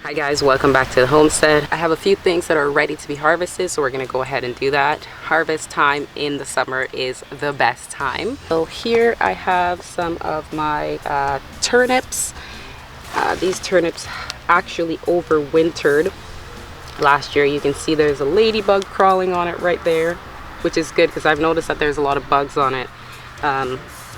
Hi guys, welcome back to the homestead. I have a few things that are ready to be harvested, so we're gonna go ahead and do that. Harvest time in the summer is the best time. So here I have some of my turnips. These turnips actually overwintered last year. You can see there's a ladybug crawling on it right there, which is good because I've noticed that there's a lot of bugs on it.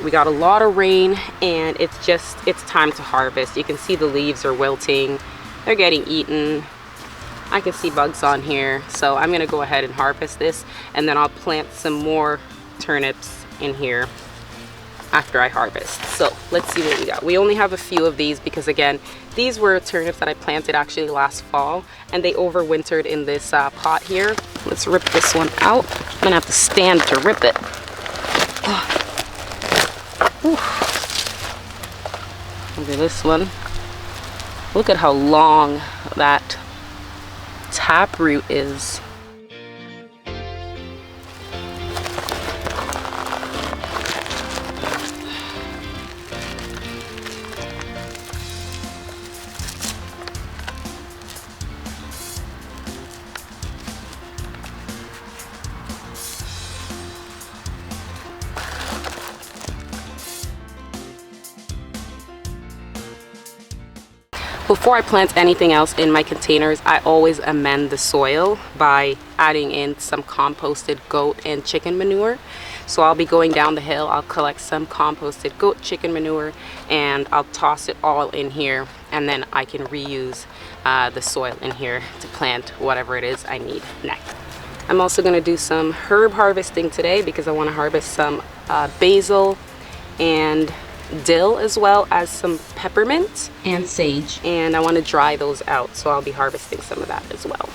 We got a lot of rain and it's time to harvest. You can see the leaves are wilting. They're getting eaten. I can see bugs on here. So I'm gonna go ahead and harvest this, and then I'll plant some more turnips in here after I harvest. So let's see what we got. We only have a few of these because again, these were turnips that I planted actually last fall, and they overwintered in this pot here. Let's rip this one out. I'm gonna have to stand to rip it. Look at this one. Look at how long that taproot is. Before I plant anything else in my containers, I always amend the soil by adding in some composted goat and chicken manure. So I'll be going down the hill, I'll collect some composted goat chicken manure, and I'll toss it all in here, and then I can reuse the soil in here to plant whatever it is I need next. I'm also going to do some herb harvesting today because I want to harvest some basil and dill, as well as some peppermint and sage, and I want to dry those out, so I'll be harvesting some of that as well.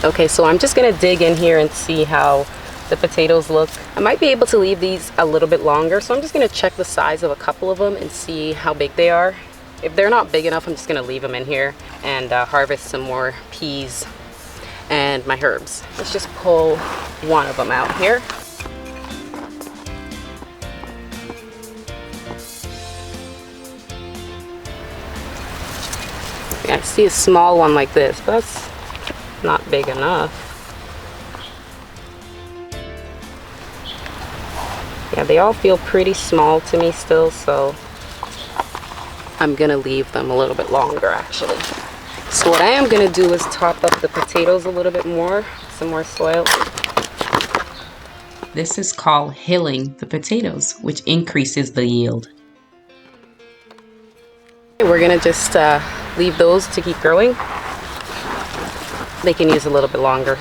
Okay, so I'm just gonna dig in here and see how the potatoes look. I might be able to leave these a little bit longer, so I'm just gonna check the size of a couple of them and see how big they are. If they're not big enough, I'm just gonna leave them in here and harvest some more peas and my herbs. Let's just pull one of them out here. I see a small one like this, but that's not big enough. Yeah, they all feel pretty small to me still, so I'm gonna leave them a little bit longer actually. So what I am gonna do is top up the potatoes a little bit more, some more soil. This is called hilling the potatoes, which increases the yield. We're gonna just leave those to keep growing. They can use a little bit longer.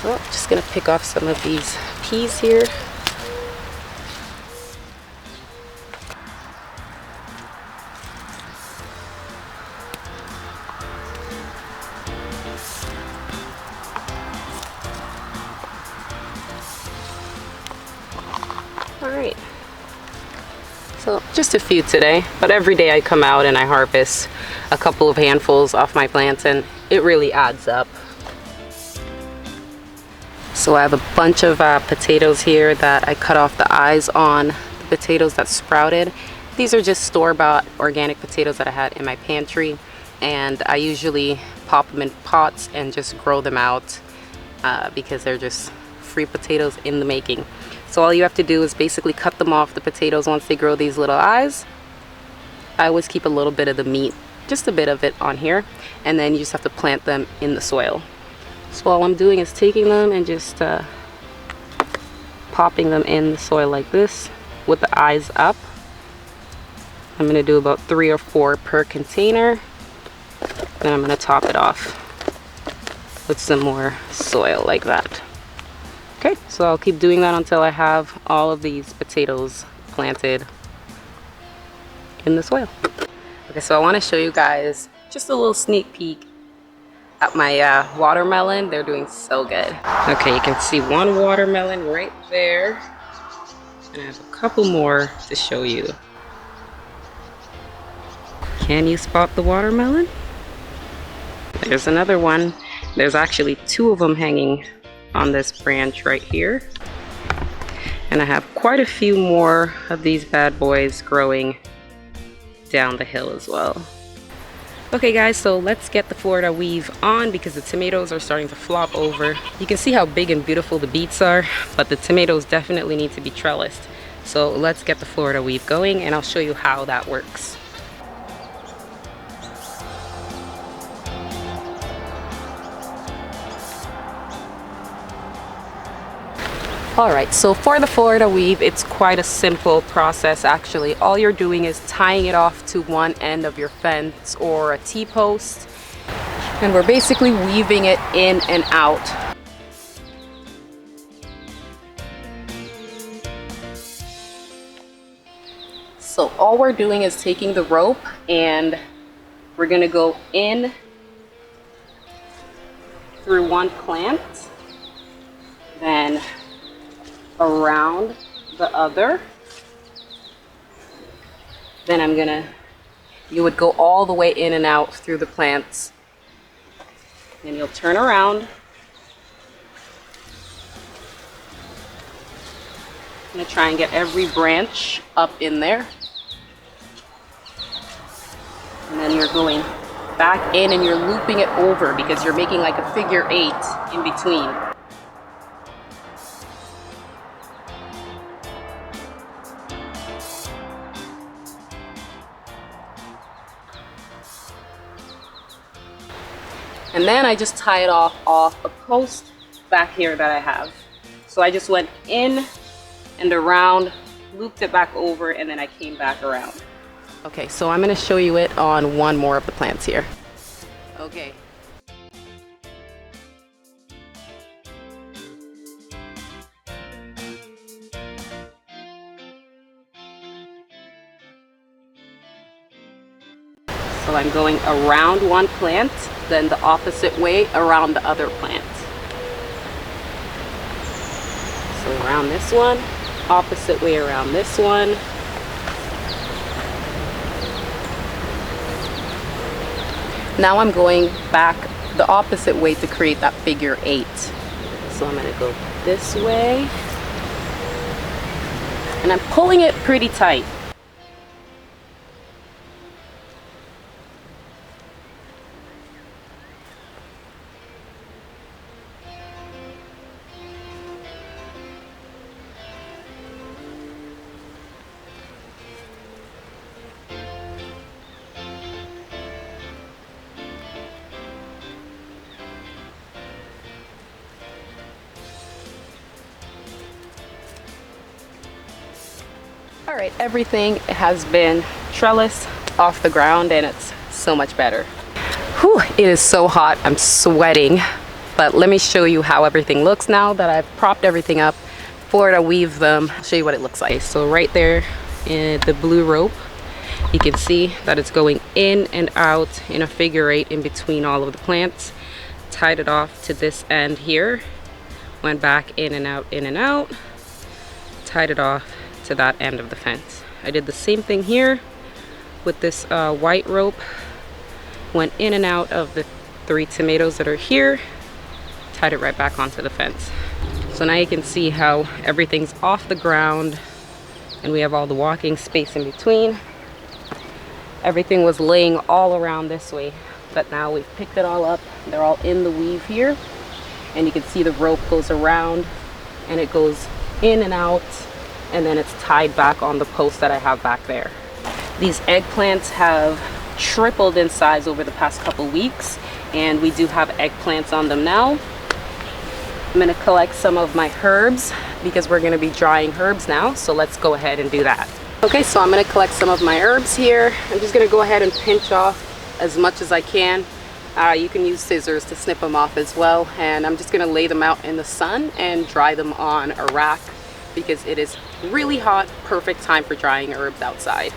So just gonna pick off some of these peas here. All right. So just a few today, but every day I come out and I harvest a couple of handfuls off my plants, and it really adds up. So I have a bunch of potatoes here that I cut off the eyes on, the potatoes that sprouted. These are just store-bought organic potatoes that I had in my pantry, and I usually pop them in pots and just grow them out because they're just free potatoes in the making. So all you have to do is basically cut them off, the potatoes, once they grow these little eyes. I always keep a little bit of the meat, just a bit of it on here, and then you just have to plant them in the soil. So all I'm doing is taking them and just popping them in the soil like this with the eyes up. I'm going to do about 3 or 4 per container. Then I'm going to top it off with some more soil like that. Okay, so I'll keep doing that until I have all of these potatoes planted in the soil. Okay, so I want to show you guys just a little sneak peek at my watermelon. They're doing so good. Okay, you can see one watermelon right there, and I have a couple more to show you. Can you spot the watermelon? There's another one. There's actually 2 of them hanging on this branch right here, and I have quite a few more of these bad boys growing down the hill as well. Okay guys, so let's get the Florida weave on because the tomatoes are starting to flop over. You can see how big and beautiful the beets are, but the tomatoes definitely need to be trellised. So let's get the Florida weave going and I'll show you how that works. Alright, so for the Florida weave, it's quite a simple process actually. All you're doing is tying it off to one end of your fence or a T-post, and we're basically weaving it in and out. So all we're doing is taking the rope and we're going to go in through one plant, then around the other. Then you would go all the way in and out through the plants. Then you'll turn around. I'm going to try and get every branch up in there. And then you're going back in and you're looping it over because you're making like a figure 8 in between. And then I just tie it off a post back here that I have. So I just went in and around, looped it back over, and then I came back around. Okay, so I'm gonna show you it on one more of the plants here. Okay. So I'm going around one plant, then the opposite way around the other plant. So around this one, opposite way around this one. Now I'm going back the opposite way to create that figure 8. So I'm going to go this way. And I'm pulling it pretty tight. Alright, everything has been trellised off the ground and it's so much better. Whew, it is so hot, I'm sweating. But let me show you how everything looks now that I've propped everything up. Florida weave them, I'll show you what it looks like. So right there in the blue rope, you can see that it's going in and out in a figure 8 in between all of the plants. Tied it off to this end here, went back in and out, tied it off to that end of the fence. I did the same thing here with this white rope, went in and out of the 3 tomatoes that are here, tied it right back onto the fence. So now you can see how everything's off the ground and we have all the walking space in between. Everything was laying all around this way, but now we've picked it all up. They're all in the weave here, and you can see the rope goes around and it goes in and out, and then it's tied back on the post that I have back there. These eggplants have tripled in size over the past couple weeks, and we do have eggplants on them now. I'm gonna collect some of my herbs because we're gonna be drying herbs now, so let's go ahead and do that. Okay, so I'm gonna collect some of my herbs here. I'm just gonna go ahead and pinch off as much as I can. You can use scissors to snip them off as well, and I'm just gonna lay them out in the sun and dry them on a rack because it is really hot, perfect time for drying herbs outside.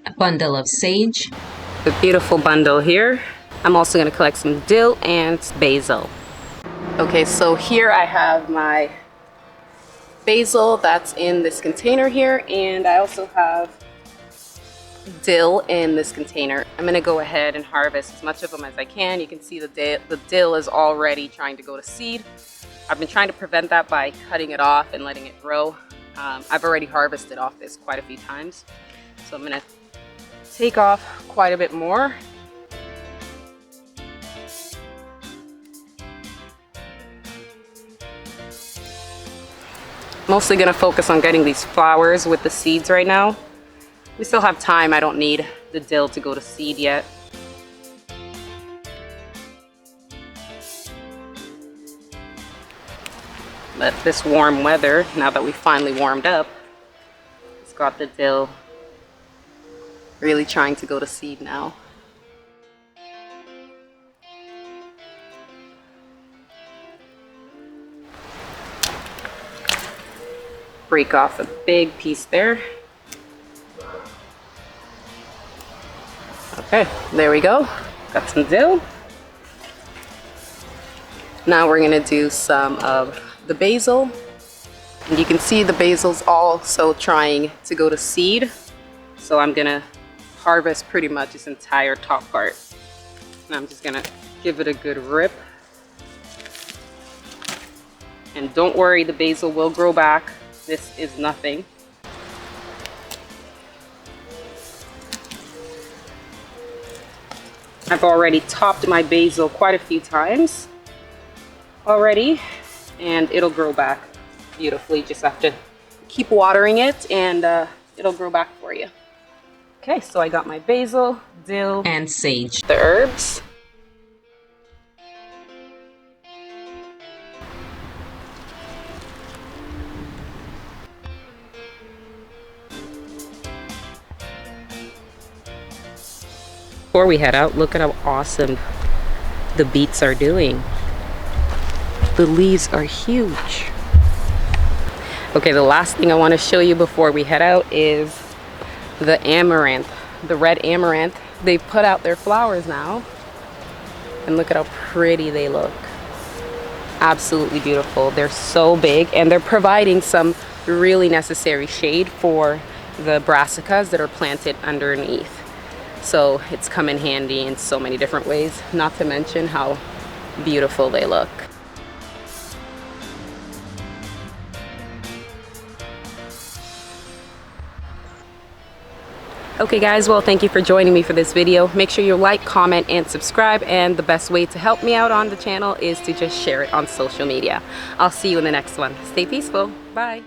A bundle of sage. The beautiful bundle here. I'm also gonna collect some dill and basil. Okay, so here I have my basil that's in this container here, and I also have dill in this container. I'm gonna go ahead and harvest as much of them as I can. You can see the dill is already trying to go to seed. I've been trying to prevent that by cutting it off and letting it grow. I've already harvested off this quite a few times. So I'm gonna take off quite a bit more. Mostly gonna focus on getting these flowers with the seeds right now. We still have time. I don't need the dill to go to seed yet. But this warm weather, now that we finally warmed up, it's got the dill really trying to go to seed now. Break off a big piece there. Okay, there we go. Got some dill. Now we're gonna do some of the basil. And you can see the basil's also trying to go to seed. So I'm gonna harvest pretty much this entire top part. And I'm just gonna give it a good rip. And don't worry, the basil will grow back. This is nothing. I've already topped my basil quite a few times already, and it'll grow back beautifully. Just have to keep watering it and it'll grow back for you. Okay, so I got my basil, dill, and sage. the herbs. Before we head out, look at how awesome the beets are doing. The leaves are huge. Okay, the last thing I want to show you before we head out is the amaranth, the red amaranth. They've put out their flowers now, and look at how pretty they look. Absolutely beautiful. They're so big, and they're providing some really necessary shade for the brassicas that are planted underneath. So it's come in handy in so many different ways, not to mention how beautiful they look. Okay guys, well, thank you for joining me for this video. Make sure you like, comment, and subscribe, and the best way to help me out on the channel is to just share it on social media. I'll see you in the next one. Stay peaceful. Bye.